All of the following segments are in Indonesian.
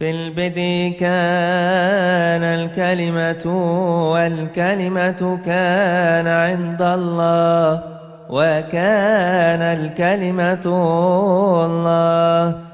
في البدء كان الكلمة والكلمة كان عند الله وكان الكلمة الله.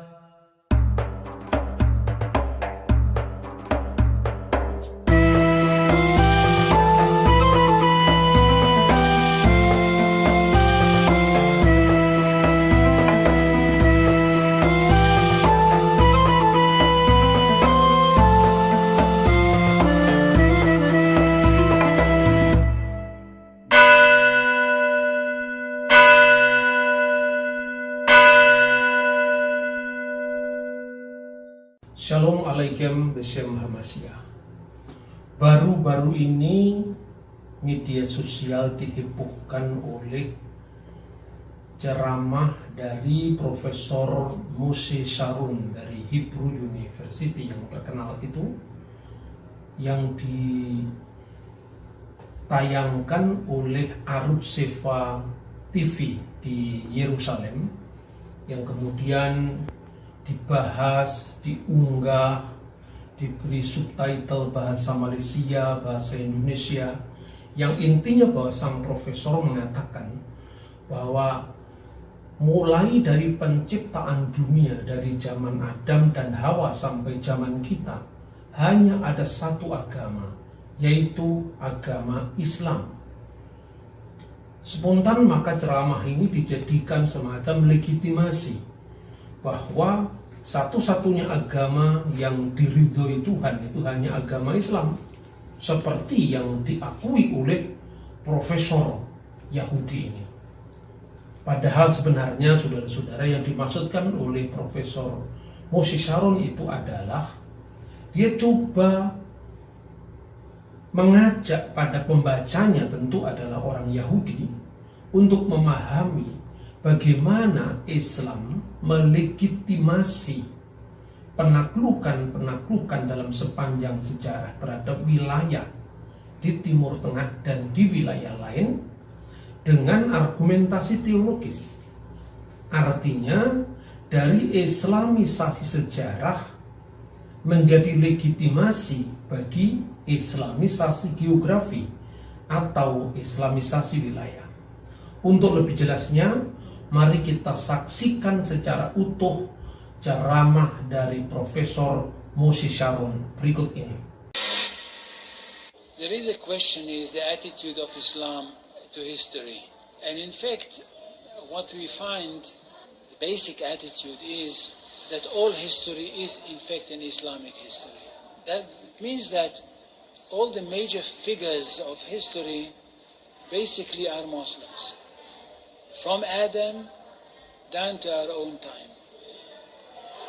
Shalom Alaikum Besem Hamasya. Baru-baru ini media sosial dihebohkan oleh ceramah dari Profesor Moshe Sharon dari Hebrew University yang terkenal itu, yang ditayangkan oleh Arutz Sheva TV di Yerusalem, yang kemudian dibahas, diunggah, diberi subtitle bahasa Malaysia, bahasa Indonesia, yang intinya bahwa sang profesor mengatakan bahwa mulai dari penciptaan dunia, dari zaman Adam dan Hawa sampai zaman kita, hanya ada satu agama, yaitu agama Islam. Spontan maka ceramah ini dijadikan semacam legitimasi bahwa satu-satunya agama yang diridhoi Tuhan itu hanya agama Islam, seperti yang diakui oleh profesor Yahudi ini. Padahal sebenarnya saudara-saudara, yang dimaksudkan oleh Profesor Moshe Sharon itu adalah dia coba mengajak pada pembacanya, tentu adalah orang Yahudi, untuk memahami bagaimana Islam melegitimasi penaklukan dalam sepanjang sejarah terhadap wilayah di Timur Tengah dan di wilayah lain dengan argumentasi teologis. Artinya, dari islamisasi sejarah menjadi legitimasi bagi islamisasi geografi atau islamisasi wilayah. Untuk lebih jelasnya, mari kita saksikan secara utuh ceramah dari Profesor Moshe Sharon berikut ini. There is a question, is the attitude of Islam to history. And in fact, what we find, the basic attitude is that all history is in fact an Islamic history. That means that all the major figures of history basically are Muslims. From Adam down to our own time.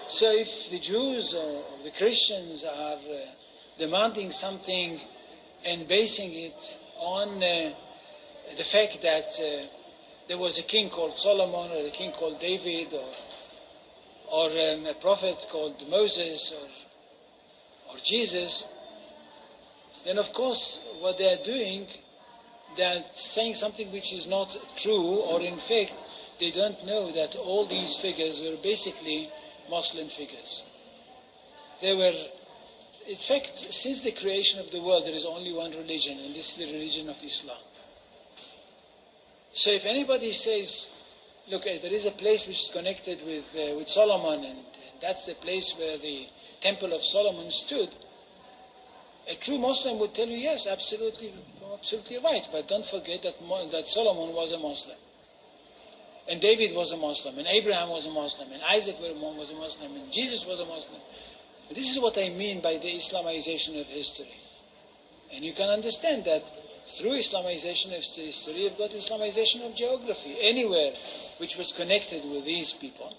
So if the Jews or the Christians are demanding something and basing it on the fact that there was a king called Solomon, or a king called David, or a prophet called Moses, or Jesus, then of course what they are doing, they're saying something which is not true, or in fact they don't know that all these figures were basically Muslim figures. They were, in fact, since the creation of the world there is only one religion, and this is the religion of Islam. So if anybody says, look, there is a place which is connected with Solomon, and that's the place where the Temple of Solomon stood, a true Muslim would tell you, yes, absolutely right, but don't forget that Solomon was a Muslim, and David was a Muslim, and Abraham was a Muslim, and Isaac was a Muslim, and Jesus was a Muslim. And this is what I mean by the Islamization of history. And you can understand that through Islamization of history, you've got Islamization of geography. Anywhere which was connected with these people,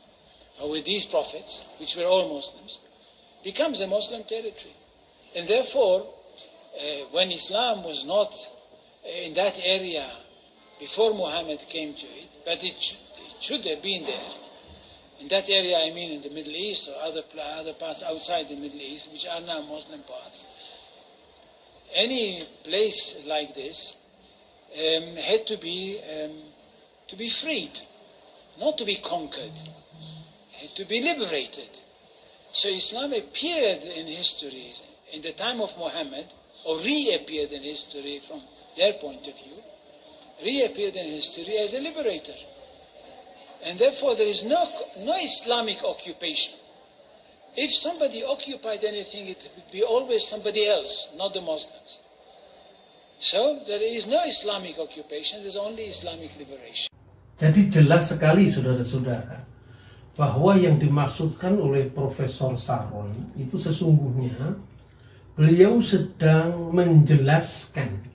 or with these prophets, which were all Muslims, becomes a Muslim territory. And therefore, when Islam was not in that area before Muhammad came to it, but it should have been there. In that area, I mean in the Middle East or other parts outside the Middle East, which are now Muslim parts. Any place like this had to be freed, not to be conquered, had to be liberated. So Islam appeared in history in the time of Muhammad, or reappeared in history from their point of view, reappeared in history as a liberator. And therefore there is no Islamic occupation. If somebody occupied anything, it would be always somebody else, not the Muslims. So there is no Islamic occupation, there's only Islamic liberation. Jadi jelas sekali saudara-saudara bahwa yang dimaksudkan oleh Profesor Saron itu sesungguhnya beliau sedang menjelaskan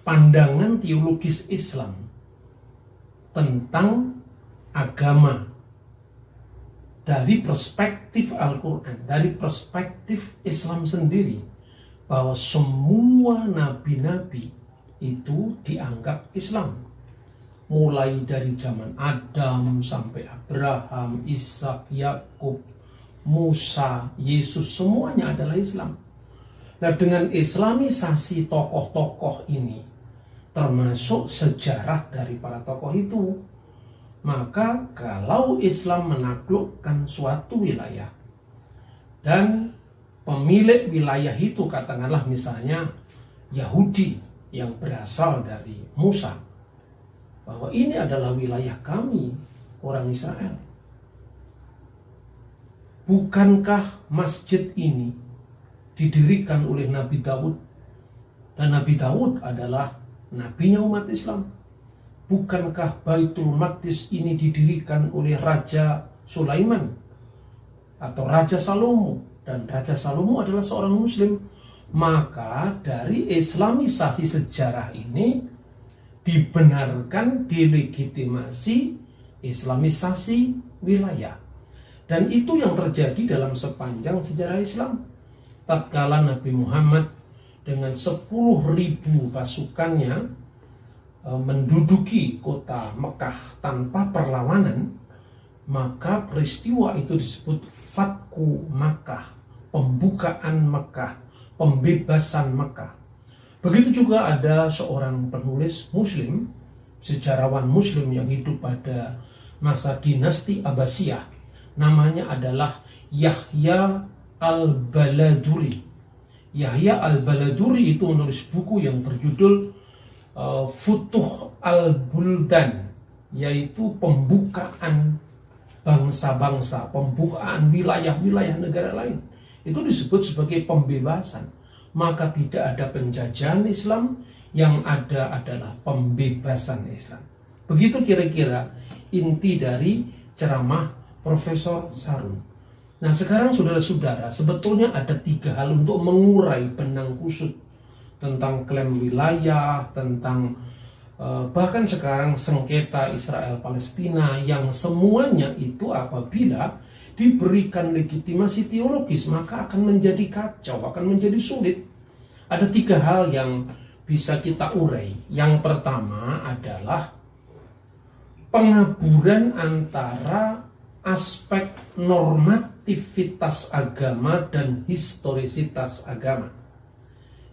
pandangan teologis Islam tentang agama dari perspektif Al-Quran, dari perspektif Islam sendiri, bahwa semua nabi-nabi itu dianggap Islam. Mulai dari zaman Adam sampai Abraham, Ishak, Yakub, Musa, Yesus, semuanya adalah Islam. Nah, dengan islamisasi tokoh-tokoh ini, termasuk sejarah dari para tokoh itu, maka kalau Islam menaklukkan suatu wilayah dan pemilik wilayah itu katakanlah misalnya Yahudi yang berasal dari Musa, bahwa ini adalah wilayah kami, orang Israel. Bukankah masjid ini didirikan oleh Nabi Daud? Dan Nabi Daud adalah nabinya umat Islam. Bukankah Baitul Maqdis ini didirikan oleh Raja Sulaiman atau Raja Salomo? Dan Raja Salomo adalah seorang Muslim. Maka dari islamisasi sejarah ini dibenarkan, dilegitimasi islamisasi wilayah. Dan itu yang terjadi dalam sepanjang sejarah Islam. Tatkala Nabi Muhammad dengan 10.000 pasukannya menduduki kota Mekah tanpa perlawanan, maka peristiwa itu disebut Fatku Makkah, pembukaan Mekah, pembebasan Mekah. Begitu juga ada seorang penulis Muslim, sejarawan Muslim yang hidup pada masa dinasti Abbasiyah. Namanya adalah Yahya Al-Baladuri. Yahya Al-Baladuri itu menulis buku yang berjudul Futuh Al-Buldan, yaitu pembukaan bangsa-bangsa, pembukaan wilayah-wilayah negara lain. Itu disebut sebagai pembebasan. Maka tidak ada penjajahan Islam, yang ada adalah pembebasan Islam. Begitu kira-kira inti dari ceramah Profesor Sarun. Nah, sekarang saudara-saudara, sebetulnya ada 3 hal untuk mengurai benang kusut tentang klaim wilayah, tentang bahkan sekarang sengketa Israel-Palestina, yang semuanya itu apabila diberikan legitimasi teologis maka akan menjadi kacau, akan menjadi sulit. Ada 3 hal yang bisa kita urai. Yang pertama adalah pengaburan antara aspek normativitas agama dan historisitas agama.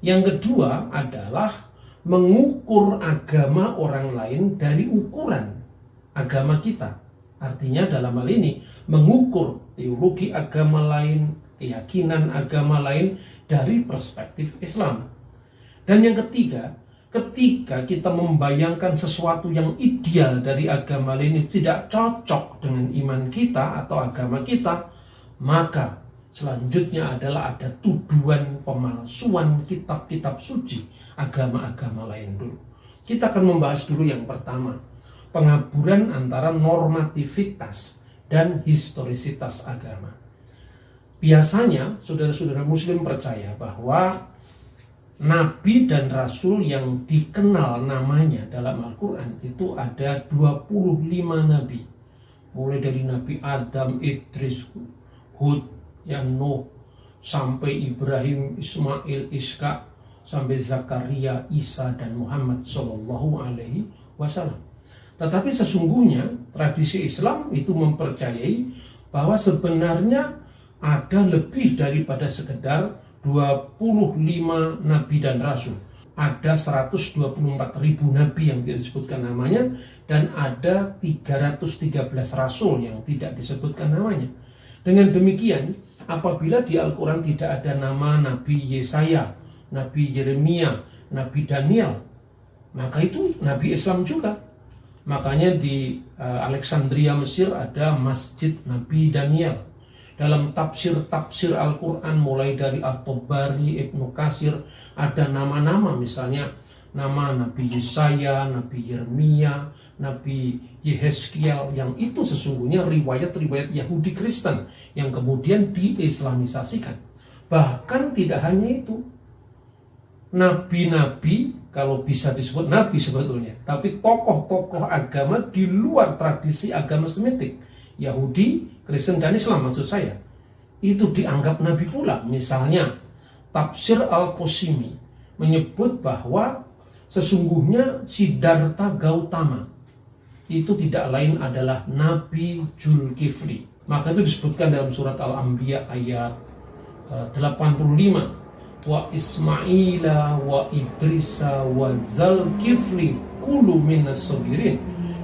Yang kedua adalah mengukur agama orang lain dari ukuran agama kita. Artinya dalam hal ini mengukur teologi agama lain, keyakinan agama lain dari perspektif Islam. Dan yang ketiga, ketika kita membayangkan sesuatu yang ideal dari agama lain itu tidak cocok dengan iman kita atau agama kita, maka selanjutnya adalah ada tuduhan pemalsuan kitab-kitab suci agama-agama lain dulu. Kita akan membahas dulu yang pertama, pengaburan antara normativitas dan historisitas agama. Biasanya saudara-saudara Muslim percaya bahwa nabi dan rasul yang dikenal namanya dalam Al-Quran itu ada 25 nabi. Mulai dari Nabi Adam, Idris, Hud, Nuh, sampai Ibrahim, Ismail, Ishak, sampai Zakaria, Isa, dan Muhammad Sallallahu Alaihi Wasallam. Tetapi sesungguhnya tradisi Islam itu mempercayai bahwa sebenarnya ada lebih daripada sekedar 25 nabi dan rasul. Ada 124.000 nabi yang tidak disebutkan namanya, dan ada 313 rasul yang tidak disebutkan namanya. Dengan demikian, apabila di Al-Quran tidak ada nama Nabi Yesaya, Nabi Yeremia, Nabi Daniel, maka itu Nabi Islam juga. Makanya di Alexandria, Mesir ada Masjid Nabi Daniel. Dalam tafsir-tafsir Al-Quran mulai dari At-Tabari, Ibnu Katsir, ada nama-nama, misalnya nama Nabi Yesaya, Nabi Yeremia, Nabi Yehezkiel, yang itu sesungguhnya riwayat-riwayat Yahudi Kristen yang kemudian diislamisasikan. Bahkan tidak hanya itu, nabi-nabi, kalau bisa disebut nabi sebetulnya, tapi tokoh-tokoh agama di luar tradisi agama Semitik, Yahudi, Kristen, dan Islam maksud saya, itu dianggap nabi pula. Misalnya Tafsir Al-Qasimi menyebut bahwa sesungguhnya Siddhartha Gautama itu tidak lain adalah Nabi Zulkifli. Maka itu disebutkan dalam surat Al-Anbiya ayat 85. Wa Ismaila wa Idrisa wa Zulkifli kullu minas sabirin.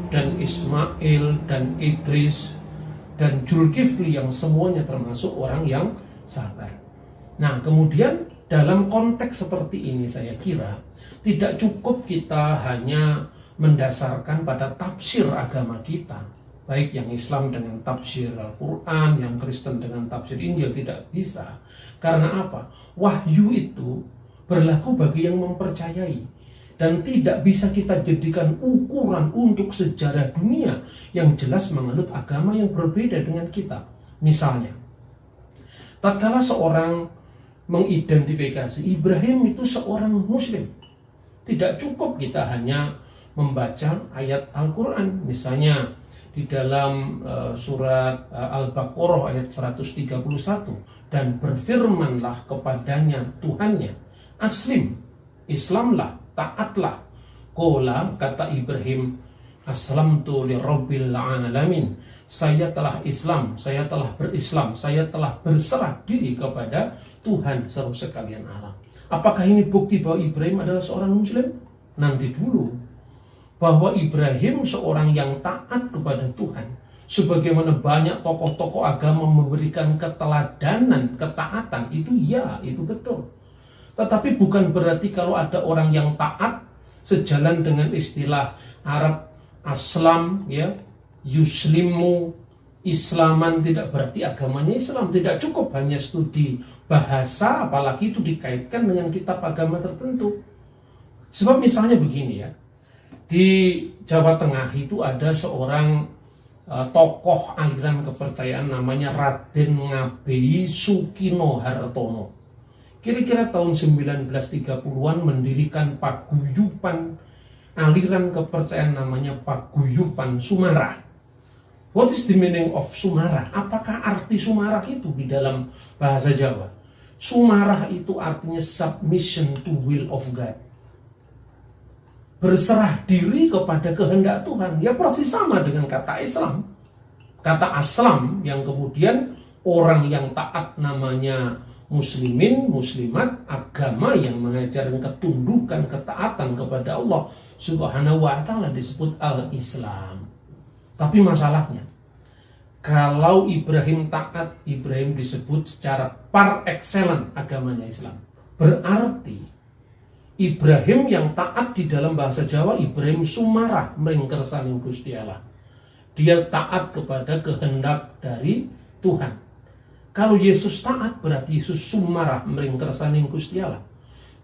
Dan Ismail dan Idris dan Zulkifli yang semuanya termasuk orang yang sabar. Nah, kemudian dalam konteks seperti ini saya kira tidak cukup kita hanya mendasarkan pada tafsir agama kita, baik yang Islam dengan tafsir Al-Quran, yang Kristen dengan tafsir Injil, tidak bisa. Karena apa? Wahyu itu berlaku bagi yang mempercayai, dan tidak bisa kita jadikan ukuran untuk sejarah dunia yang jelas menganut agama yang berbeda dengan kita. Misalnya, tatkala seorang mengidentifikasi Ibrahim itu seorang Muslim, tidak cukup kita hanya membaca ayat Al-Quran. Misalnya di dalam surat Al-Baqarah ayat 131, dan berfirmanlah kepadanya Tuhannya, aslim, Islamlah, taatlah. Qala, kata Ibrahim, aslamtu lirabbil alamin, saya telah Islam, saya telah berislam, saya telah berserah diri kepada Tuhan seluruh sekalian alam. Apakah ini bukti bahwa Ibrahim adalah seorang Muslim? Nanti dulu. Bahwa Ibrahim seorang yang taat kepada Tuhan, sebagaimana banyak tokoh-tokoh agama memberikan keteladanan, ketaatan, itu ya, itu betul. Tetapi bukan berarti kalau ada orang yang taat sejalan dengan istilah Arab aslam, ya, yuslimu, islaman, tidak berarti agamanya Islam. Tidak cukup hanya studi bahasa, apalagi itu dikaitkan dengan kitab agama tertentu. Sebab misalnya begini ya, di Jawa Tengah itu ada seorang tokoh aliran kepercayaan namanya Raden Ngabei Sukino Hartono. Kira-kira tahun 1930-an mendirikan paguyuban aliran kepercayaan namanya Paguyuban Sumarah. What is the meaning of Sumarah? Apakah arti Sumarah itu di dalam bahasa Jawa? Sumarah itu artinya submission to will of God. Berserah diri kepada kehendak Tuhan. Ya persis sama dengan kata Islam. Kata aslam yang kemudian orang yang taat namanya muslimin, muslimat, agama yang mengajarkan ketundukan, ketaatan kepada Allah Subhanahu wa ta'ala disebut al-Islam. Tapi masalahnya, kalau Ibrahim taat, Ibrahim disebut secara par excellence agamanya Islam. Berarti Ibrahim yang taat di dalam bahasa Jawa, Ibrahim Sumarah mengkersaning Gusti Allah. Dia taat kepada kehendak dari Tuhan. Kalau Yesus taat, berarti Yesus Sumarah mengkersaning Gusti Allah.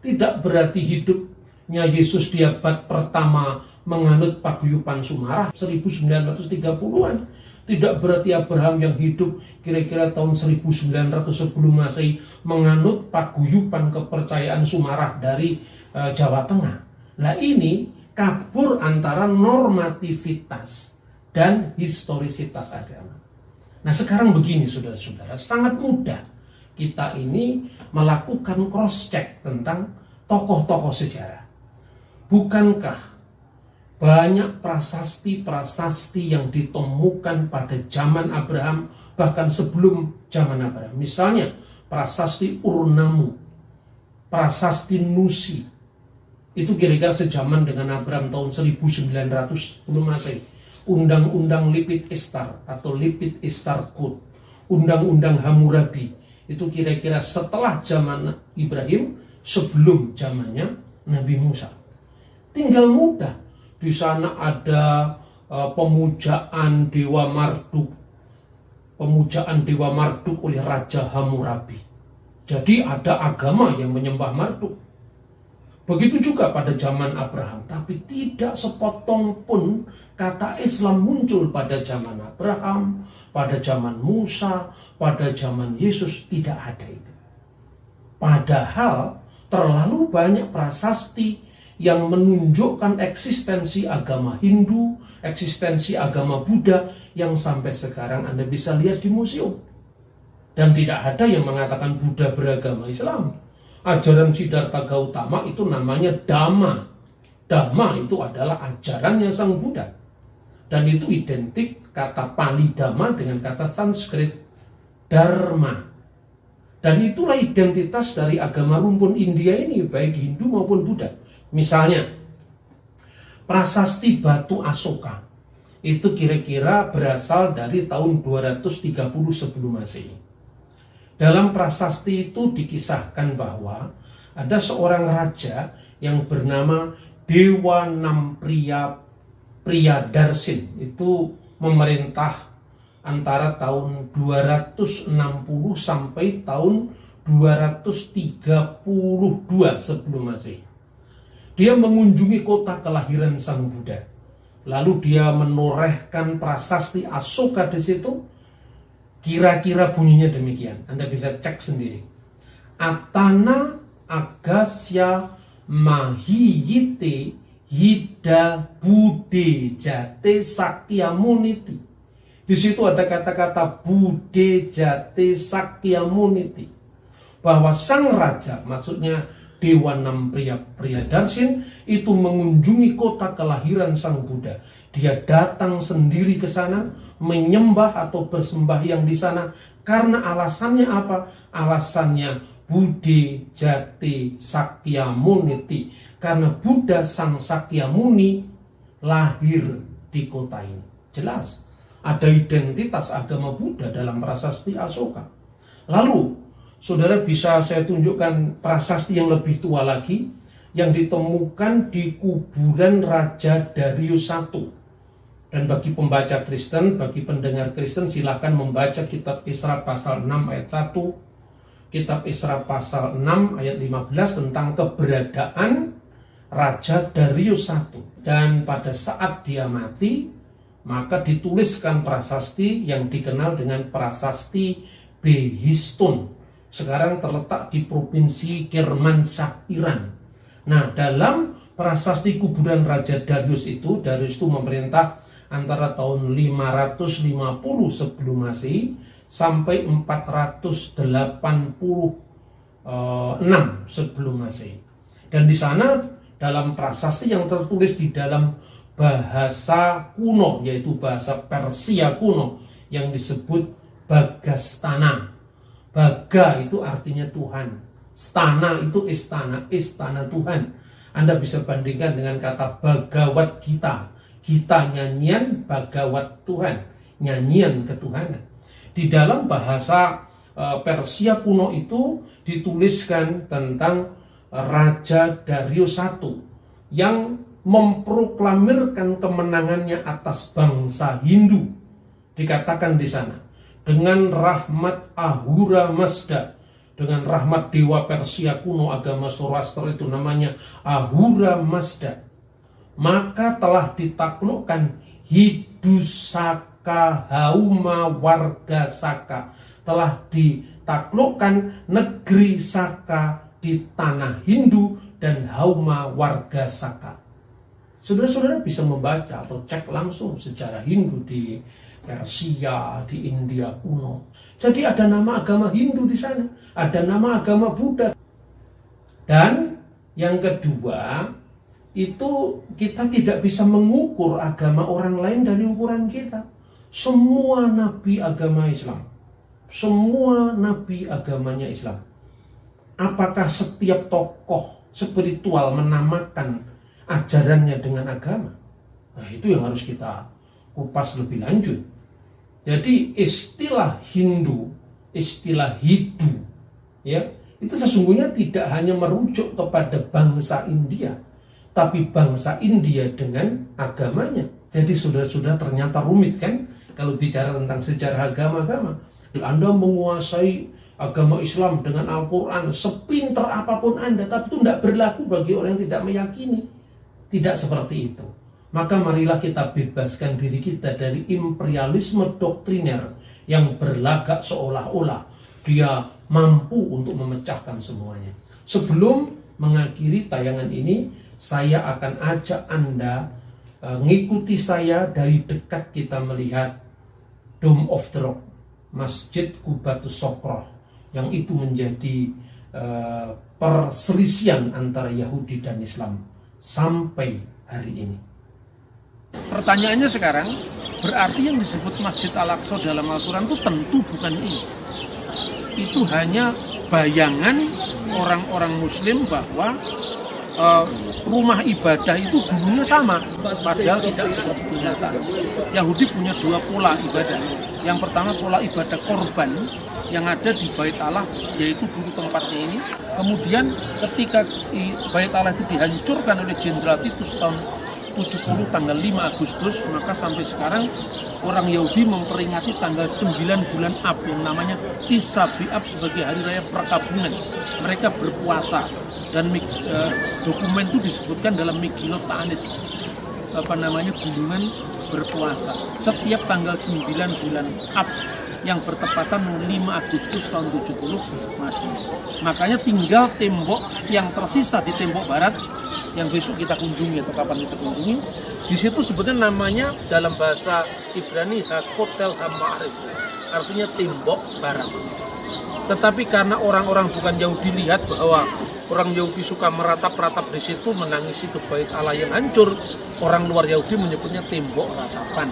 Tidak berarti hidupnya Yesus di abad pertama menganut paguyuban Sumarah 1930-an. Tidak berarti Abraham yang hidup kira-kira tahun 1900 sebelum Masehi menganut paguyuban kepercayaan Sumarah dari Jawa Tengah. Nah ini kabur antara normativitas dan historisitas agama. Nah sekarang begini saudara-saudara, sangat mudah kita ini melakukan cross check tentang tokoh-tokoh sejarah. Bukankah banyak prasasti-prasasti yang ditemukan pada zaman Abraham, bahkan sebelum zaman Abraham. Misalnya prasasti Urnamu, prasasti Nusi, itu kira-kira sejaman dengan Abraham tahun 1900 sebelum Masehi. Undang-undang Lipit Ishtar atau Lipit Ishtar Code, Undang-undang Hammurabi itu kira-kira setelah zaman Ibrahim, sebelum zamannya Nabi Musa. Tinggal mudah. Di sana ada pemujaan Dewa Marduk. Pemujaan Dewa Marduk oleh Raja Hammurabi. Jadi ada agama yang menyembah Marduk. Begitu juga pada zaman Abraham. Tapi tidak sepotong pun kata Islam muncul pada zaman Abraham, pada zaman Musa, pada zaman Yesus. Tidak ada itu. Padahal terlalu banyak prasasti yang menunjukkan eksistensi agama Hindu, eksistensi agama Buddha yang sampai sekarang Anda bisa lihat di museum. Dan tidak ada yang mengatakan Buddha beragama Islam. Ajaran Siddhartha Gautama itu namanya Dhamma. Dhamma itu adalah ajarannya Sang Buddha. Dan itu identik kata Pali Dhamma dengan kata Sanskrit Dharma. Dan itulah identitas dari agama rumpun India ini, baik Hindu maupun Buddha. Misalnya, prasasti Batu Asoka itu kira-kira berasal dari tahun 230 sebelum Masehi. Dalam prasasti itu dikisahkan bahwa ada seorang raja yang bernama Dewa Nampriya Priyadarsin. Itu memerintah antara tahun 260 sampai tahun 232 sebelum Masehi. Dia mengunjungi kota kelahiran Sang Buddha. Lalu dia menorehkan prasasti Asoka di situ. Kira-kira bunyinya demikian. Anda bisa cek sendiri. Atana Agasya Mahiyite Hida Bude Jate Sakyamuniti. Di situ ada kata-kata Bude Jate Sakyamuniti. Bahwa sang raja, maksudnya Dewa Nampriya Priyadarsin, itu mengunjungi kota kelahiran Sang Buddha. Dia datang sendiri ke sana, menyembah atau bersembahyang di sana. Karena alasannya apa? Alasannya Bude Jati Sakyamuniti. Karena Buddha Sang Sakyamuni lahir di kota ini. Jelas, ada identitas agama Buddha dalam prasasti Asoka. Lalu, saudara bisa saya tunjukkan prasasti yang lebih tua lagi, yang ditemukan di kuburan Raja Darius I. Dan bagi pembaca Kristen, bagi pendengar Kristen, silakan membaca kitab Isra pasal 6 ayat 1, kitab Isra pasal 6 ayat 15 tentang keberadaan Raja Darius I. Dan pada saat dia mati, maka dituliskan prasasti yang dikenal dengan prasasti Behistun. Sekarang terletak di provinsi Kermanshah, Iran. Nah, dalam prasasti kuburan Raja Darius itu memerintah antara tahun 550 sebelum Masehi sampai 486 sebelum Masehi. Dan di sana dalam prasasti yang tertulis di dalam bahasa kuno, yaitu bahasa Persia kuno yang disebut Bagastana. Baga itu artinya Tuhan. Stana itu istana, istana Tuhan. Anda bisa bandingkan dengan kata Bhagavad Gita. Gita nyanyian, Bhagavad Tuhan, nyanyian ketuhanan. Di dalam bahasa Persia kuno itu dituliskan tentang Raja Darius I yang memproklamirkan kemenangannya atas bangsa Hindu. Dikatakan di sana, dengan rahmat Ahura Mazda, dengan rahmat dewa Persia kuno agama Zoroaster itu namanya Ahura Mazda, maka telah ditaklukkan Hidusaka Hauma Warga Saka, telah ditaklukkan negeri Saka di tanah Hindu dan Hauma Warga Saka. Saudara-saudara bisa membaca atau cek langsung sejarah Hindu di Persia, di India kuno. Jadi ada nama agama Hindu di sana, ada nama agama Buddha. Dan yang kedua, itu kita tidak bisa mengukur agama orang lain dari ukuran kita. Semua nabi agama Islam, semua nabi agamanya Islam. Apakah setiap tokoh spiritual menamakan ajarannya dengan agama? Nah, itu yang harus kita kupas lebih lanjut. Jadi istilah Hindu, istilah Hindu, ya, itu sesungguhnya tidak hanya merujuk kepada bangsa India, tapi bangsa India dengan agamanya. Jadi sudah ternyata rumit kan, kalau bicara tentang sejarah agama-agama. Anda menguasai agama Islam dengan Al-Quran, sepinter apapun Anda, tapi itu tidak berlaku bagi orang yang tidak meyakini. Tidak seperti itu. Maka marilah kita bebaskan diri kita dari imperialisme doktriner yang berlagak seolah-olah dia mampu untuk memecahkan semuanya. Sebelum mengakhiri tayangan ini, saya akan ajak Anda ngikuti saya dari dekat kita melihat Dome of the Rock, Masjid Qubatus Sokroh, yang itu menjadi perselisihan antara Yahudi dan Islam sampai hari ini. Pertanyaannya sekarang, berarti yang disebut Masjid Al-Aqsa dalam Al-Quran itu tentu bukan ini. Itu hanya bayangan orang-orang Muslim bahwa rumah ibadah itu dulunya sama, padahal tidak seperti kenyataan. Yahudi punya dua pola ibadah. Yang pertama pola ibadah korban yang ada di Bait Allah, yaitu dulu tempatnya ini. Kemudian ketika Bait Allah itu dihancurkan oleh Jenderal Titus tahun 70 tanggal 5 Agustus, maka sampai sekarang orang Yahudi memperingati tanggal 9 bulan Ab yang namanya Tis'a B'Av sebagai hari raya perkabungan. Mereka berpuasa dan dokumen itu disebutkan dalam Megillot Ta'anit, gunungan berpuasa setiap tanggal 9 bulan Ab yang bertepatan 5 Agustus tahun 70 Masehi. Makanya tinggal tembok yang tersisa di tembok barat yang besok kita kunjungi atau kapan kita kunjungi, di situ sebetulnya namanya dalam bahasa Ibrani Hakotel Hamarif, artinya tembok barat. Tetapi karena orang-orang bukan Yahudi lihat bahwa orang Yahudi suka meratap-ratap di situ, menangisi ke Bait Allah yang hancur, orang luar Yahudi menyebutnya tembok ratapan.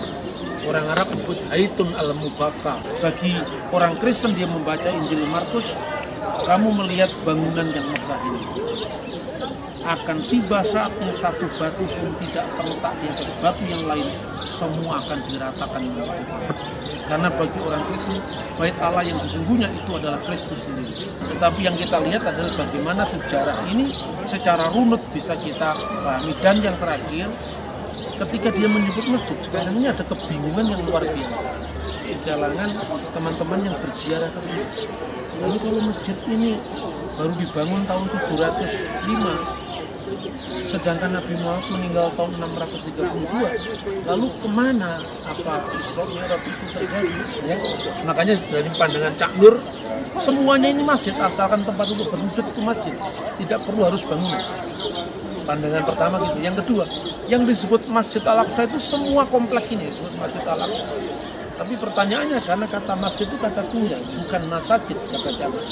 Orang Arab menyebut Haitun al-Mubaka. Bagi orang Kristen dia membaca Injil Markus, kamu melihat bangunan yang megah ini. Akan tiba saatnya satu batu pun tidak terletak di atas batu yang lain, semua akan diratakan menjadi batu. Karena bagi orang Kristen, Bait Allah yang sesungguhnya itu adalah Kristus sendiri. Tetapi yang kita lihat adalah bagaimana sejarah ini secara runut bisa kita pahami. Dan yang terakhir, ketika dia menyebut masjid, sekarang ini ada kebingungan yang luar biasa di kalangan teman-teman yang berziarah ke sini. Lalu kalau masjid ini baru dibangun tahun 705, sedangkan Nabi Muhammad meninggal tahun 632, lalu kemana Isra Mi'raj itu terjadi? Ya? Makanya dari pandangan Cak Nur, semuanya ini masjid, asalkan tempat untuk bersujud itu masjid, tidak perlu harus bangunan. Pandangan pertama gitu. Yang kedua, yang disebut Masjid Al-Aqsa itu semua komplek ini disebut Masjid Al-Aqsa. Tapi pertanyaannya, karena kata masjid itu kata tunggal, bukan masjid kata jamak.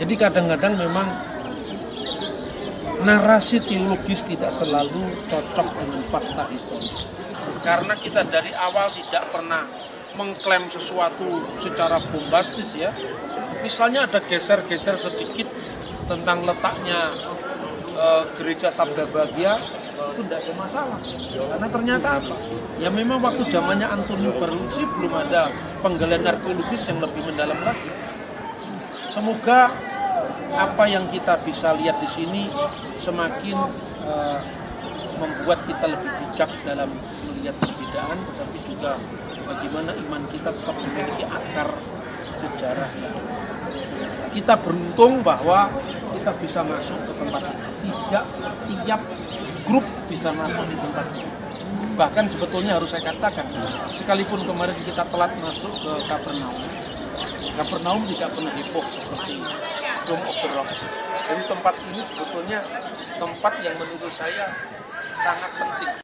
Jadi kadang-kadang memang narasi teologis tidak selalu cocok dengan fakta historis. Karena kita dari awal tidak pernah mengklaim sesuatu secara bombastis ya. Misalnya ada geser-geser sedikit tentang letaknya gereja Sabda Bahagia, itu tidak ada masalah. Karena ternyata apa? Ya memang waktu zamannya Antonio Berlucci belum ada penggalian arkeologis yang lebih mendalam lagi. Semoga apa yang kita bisa lihat di sini semakin membuat kita lebih bijak dalam melihat perbedaan, tetapi juga bagaimana iman kita tetap memiliki akar sejarah. Kita beruntung bahwa kita bisa masuk ke tempat ini. Tidak setiap grup bisa masuk di tempat ini. Bahkan sebetulnya harus saya katakan, sekalipun kemarin kita telat masuk ke Kapernaum tidak pernah heboh seperti Dome of the Rock. Jadi tempat ini sebetulnya tempat yang menurut saya sangat penting.